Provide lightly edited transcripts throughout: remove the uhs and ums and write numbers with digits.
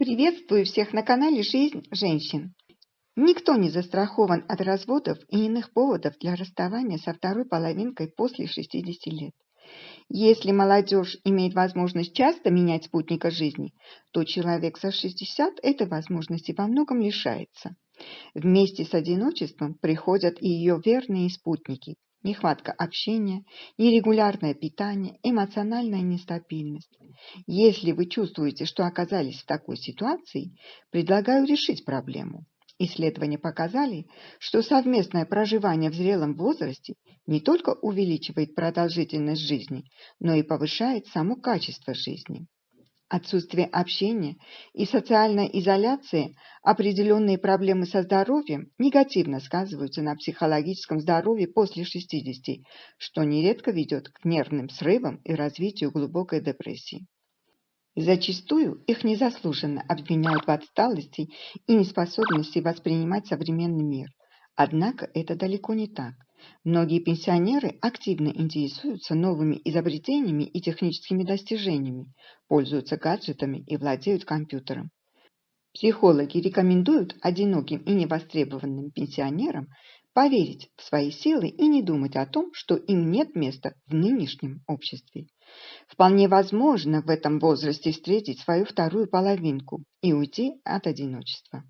Приветствую всех на канале «Жизнь женщин». Никто не застрахован от разводов и иных поводов для расставания со второй половинкой после 60 лет. Если молодежь имеет возможность часто менять спутника жизни, то человек за 60 этой возможности во многом лишается. Вместе с одиночеством приходят и ее верные спутники: нехватка общения, нерегулярное питание, эмоциональная нестабильность. Если вы чувствуете, что оказались в такой ситуации, предлагаю решить проблему. Исследования показали, что совместное проживание в зрелом возрасте не только увеличивает продолжительность жизни, но и повышает само качество жизни. Отсутствие общения и социальная изоляция, определенные проблемы со здоровьем негативно сказываются на психологическом здоровье после 60, что нередко ведет к нервным срывам и развитию глубокой депрессии. Зачастую их незаслуженно обвиняют в отсталости и неспособности воспринимать современный мир. Однако это далеко не так. Многие пенсионеры активно интересуются новыми изобретениями и техническими достижениями, пользуются гаджетами и владеют компьютером. Психологи рекомендуют одиноким и невостребованным пенсионерам поверить в свои силы и не думать о том, что им нет места в нынешнем обществе. Вполне возможно в этом возрасте встретить свою вторую половинку и уйти от одиночества.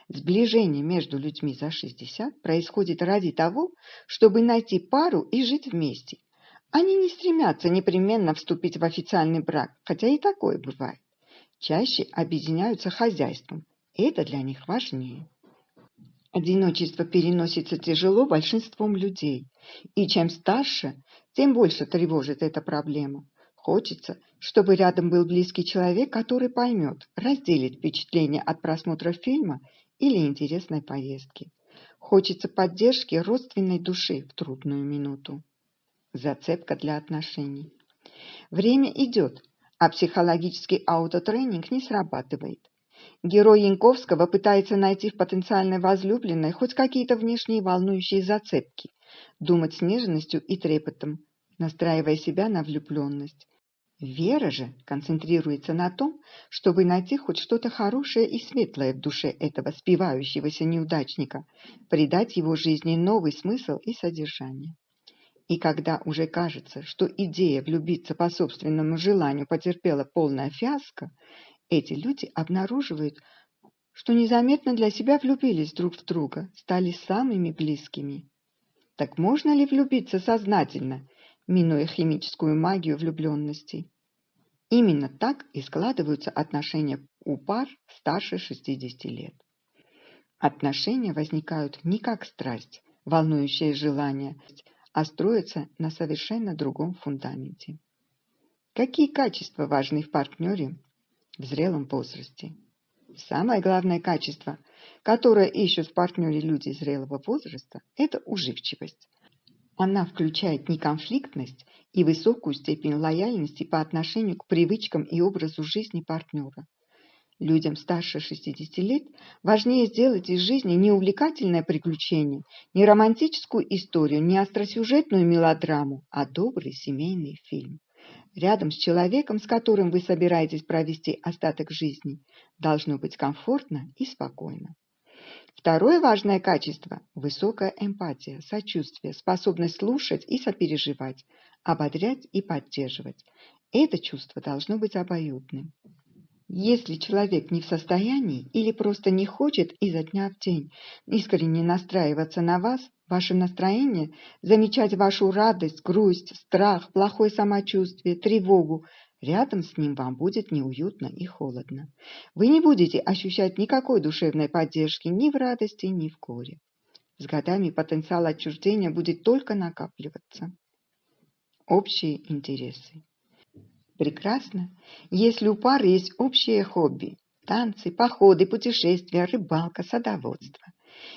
Сближение между людьми за 60 происходит ради того, чтобы найти пару и жить вместе. Они не стремятся непременно вступить в официальный брак, хотя и такое бывает. Чаще объединяются хозяйством. Это для них важнее. Одиночество переносится тяжело большинством людей, и чем старше, тем больше тревожит эта проблема. Хочется, чтобы рядом был близкий человек, который поймет, разделит впечатление от просмотра фильма или интересной поездки. Хочется поддержки родственной души в трудную минуту. Зацепка для отношений. Время идет, а психологический аутотренинг не срабатывает. Герой Янковского пытается найти в потенциальной возлюбленной хоть какие-то внешние волнующие зацепки, думать с нежностью и трепетом, настраивая себя на влюбленность. Вера же концентрируется на том, чтобы найти хоть что-то хорошее и светлое в душе этого спивающегося неудачника, придать его жизни новый смысл и содержание. И когда уже кажется, что идея влюбиться по собственному желанию потерпела полное фиаско, эти люди обнаруживают, что незаметно для себя влюбились друг в друга, стали самыми близкими. Так можно ли влюбиться сознательно, минуя химическую магию влюбленности? Именно так и складываются отношения у пар старше 60 лет. Отношения возникают не как страсть, волнующее желание, а строятся на совершенно другом фундаменте. Какие качества важны в партнере в зрелом возрасте? Самое главное качество, которое ищут в партнере люди зрелого возраста, это уживчивость. Она включает неконфликтность и высокую степень лояльности по отношению к привычкам и образу жизни партнера. Людям старше 60 лет важнее сделать из жизни не увлекательное приключение, не романтическую историю, не остросюжетную мелодраму, а добрый семейный фильм. Рядом с человеком, с которым вы собираетесь провести остаток жизни, должно быть комфортно и спокойно. Второе важное качество – высокая эмпатия, сочувствие, способность слушать и сопереживать, ободрять и поддерживать. Это чувство должно быть обоюдным. Если человек не в состоянии или просто не хочет изо дня в день искренне настраиваться на вас, ваше настроение, замечать вашу радость, грусть, страх, плохое самочувствие, тревогу, рядом с ним вам будет неуютно и холодно. Вы не будете ощущать никакой душевной поддержки ни в радости, ни в горе. С годами потенциал отчуждения будет только накапливаться. Общие интересы. Прекрасно, если у пары есть общее хобби – танцы, походы, путешествия, рыбалка, садоводство.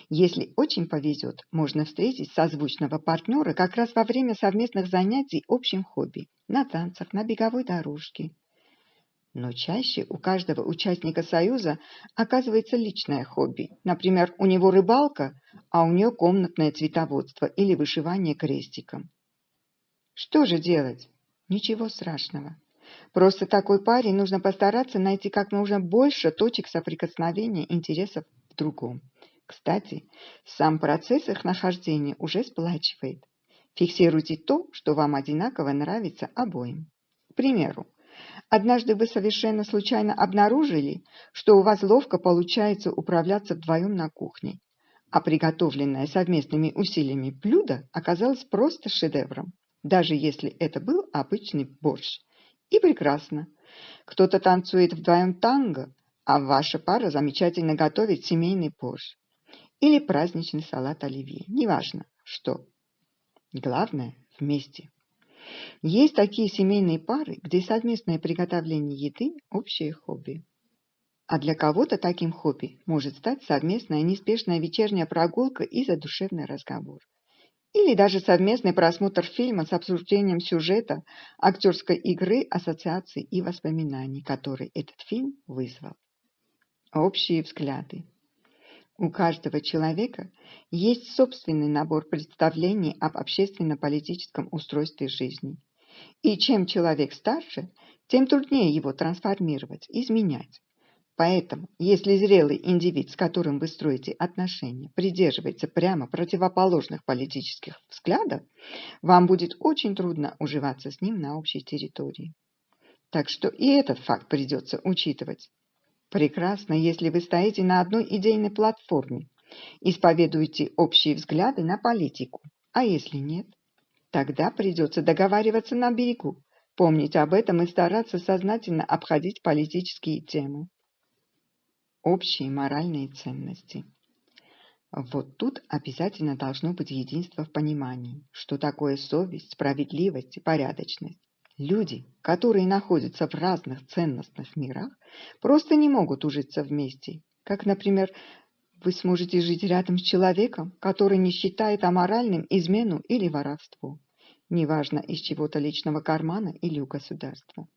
Если очень повезет, можно встретить созвучного партнера как раз во время совместных занятий общим хобби – на танцах, на беговой дорожке. Но чаще у каждого участника союза оказывается личное хобби. Например, у него рыбалка, а у нее комнатное цветоводство или вышивание крестиком. Что же делать? Ничего страшного. Просто такой паре нужно постараться найти как можно больше точек соприкосновения интересов в другом. Кстати, сам процесс их нахождения уже сплачивает. Фиксируйте то, что вам одинаково нравится обоим. К примеру, однажды вы совершенно случайно обнаружили, что у вас ловко получается управляться вдвоем на кухне, а приготовленное совместными усилиями блюдо оказалось просто шедевром, даже если это был обычный борщ. И прекрасно. Кто-то танцует вдвоем танго, а ваша пара замечательно готовит семейный борщ или праздничный салат оливье. Неважно, что. Главное – вместе. Есть такие семейные пары, где совместное приготовление еды – общее хобби. А для кого-то таким хобби может стать совместная неспешная вечерняя прогулка и задушевный разговор. Или даже совместный просмотр фильма с обсуждением сюжета, актерской игры, ассоциаций и воспоминаний, которые этот фильм вызвал. Общие взгляды. У каждого человека есть собственный набор представлений об общественно-политическом устройстве жизни. И чем человек старше, тем труднее его трансформировать, изменять. Поэтому, если зрелый индивид, с которым вы строите отношения, придерживается прямо противоположных политических взглядов, вам будет очень трудно уживаться с ним на общей территории. Так что и этот факт придется учитывать. Прекрасно, если вы стоите на одной идейной платформе, исповедуете общие взгляды на политику, а если нет, тогда придется договариваться на берегу, помнить об этом и стараться сознательно обходить политические темы. Общие моральные ценности. Вот тут обязательно должно быть единство в понимании, что такое совесть, справедливость и порядочность. Люди, которые находятся в разных ценностных мирах, просто не могут ужиться вместе. Как, например, вы сможете жить рядом с человеком, который не считает аморальным измену или воровство, неважно из чего-то личного кармана или у государства.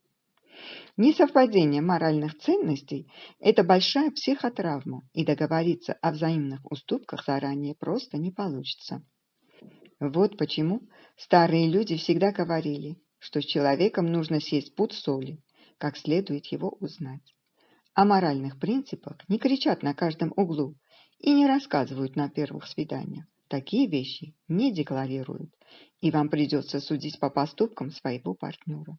Несовпадение моральных ценностей – это большая психотравма, и договориться о взаимных уступках заранее просто не получится. Вот почему старые люди всегда говорили, что с человеком нужно сесть пуд соли, как следует его узнать. О моральных принципах не кричат на каждом углу и не рассказывают на первых свиданиях. Такие вещи не декларируют, и вам придется судить по поступкам своего партнера.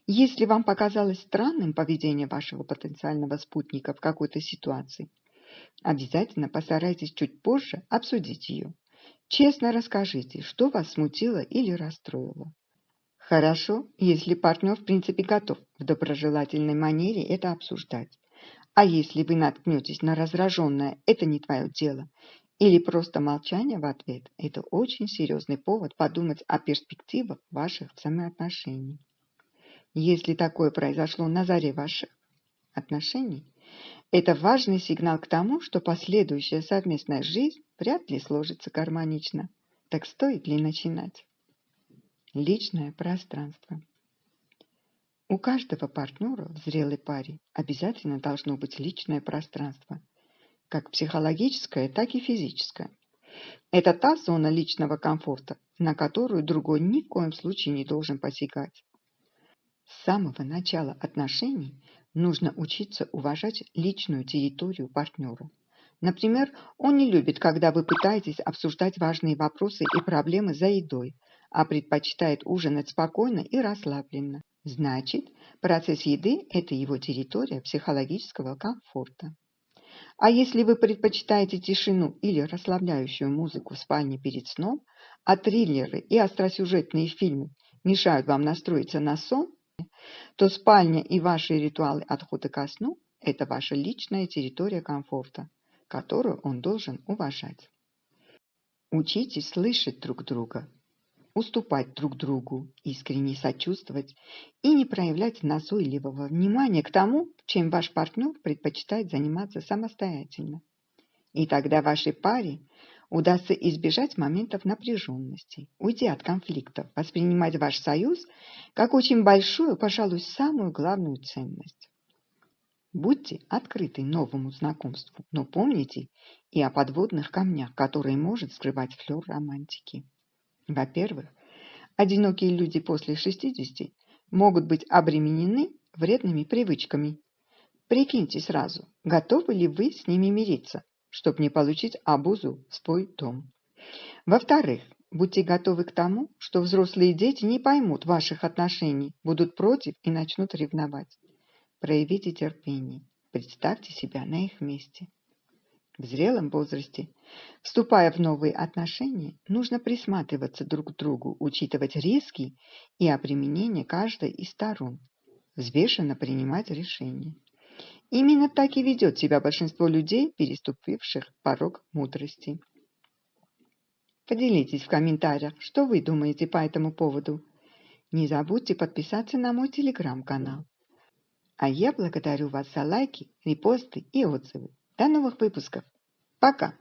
Если вам показалось странным поведение вашего потенциального спутника в какой-то ситуации, обязательно постарайтесь чуть позже обсудить ее. Честно расскажите, что вас смутило или расстроило. Хорошо, если партнер в принципе готов в доброжелательной манере это обсуждать. А если вы наткнетесь на раздраженное «это не твое дело» или просто молчание в ответ, это очень серьезный повод подумать о перспективах ваших взаимоотношений. Если такое произошло на заре ваших отношений, это важный сигнал к тому, что последующая совместная жизнь вряд ли сложится гармонично. Так стоит ли начинать? Личное пространство. У каждого партнера в зрелой паре обязательно должно быть личное пространство, как психологическое, так и физическое. Это та зона личного комфорта, на которую другой ни в коем случае не должен посягать. С самого начала отношений нужно учиться уважать личную территорию партнера. Например, он не любит, когда вы пытаетесь обсуждать важные вопросы и проблемы за едой, а предпочитает ужинать спокойно и расслабленно. Значит, процесс еды – это его территория психологического комфорта. А если вы предпочитаете тишину или расслабляющую музыку в спальне перед сном, а триллеры и остросюжетные фильмы мешают вам настроиться на сон, то спальня и ваши ритуалы отхода ко сну – это ваша личная территория комфорта, которую он должен уважать. Учитесь слышать друг друга, уступать друг другу, искренне сочувствовать и не проявлять назойливого внимания к тому, чем ваш партнер предпочитает заниматься самостоятельно. И тогда вашей паре удастся избежать моментов напряженности, уйти от конфликтов, воспринимать ваш союз как очень большую, пожалуй, самую главную ценность. Будьте открыты новому знакомству, но помните и о подводных камнях, которые может скрывать флёр романтики. Во-первых, одинокие люди после 60 могут быть обременены вредными привычками. Прикиньте сразу, готовы ли вы с ними мириться, чтобы не получить обузу в свой дом. Во-вторых, будьте готовы к тому, что взрослые дети не поймут ваших отношений, будут против и начнут ревновать. Проявите терпение, представьте себя на их месте. В зрелом возрасте, вступая в новые отношения, нужно присматриваться друг к другу, учитывать риски и обременения каждой из сторон, взвешенно принимать решения. Именно так и ведет себя большинство людей, переступивших порог мудрости. Поделитесь в комментариях, что вы думаете по этому поводу. Не забудьте подписаться на мой телеграм-канал. А я благодарю вас за лайки, репосты и отзывы. До новых выпусков. Пока!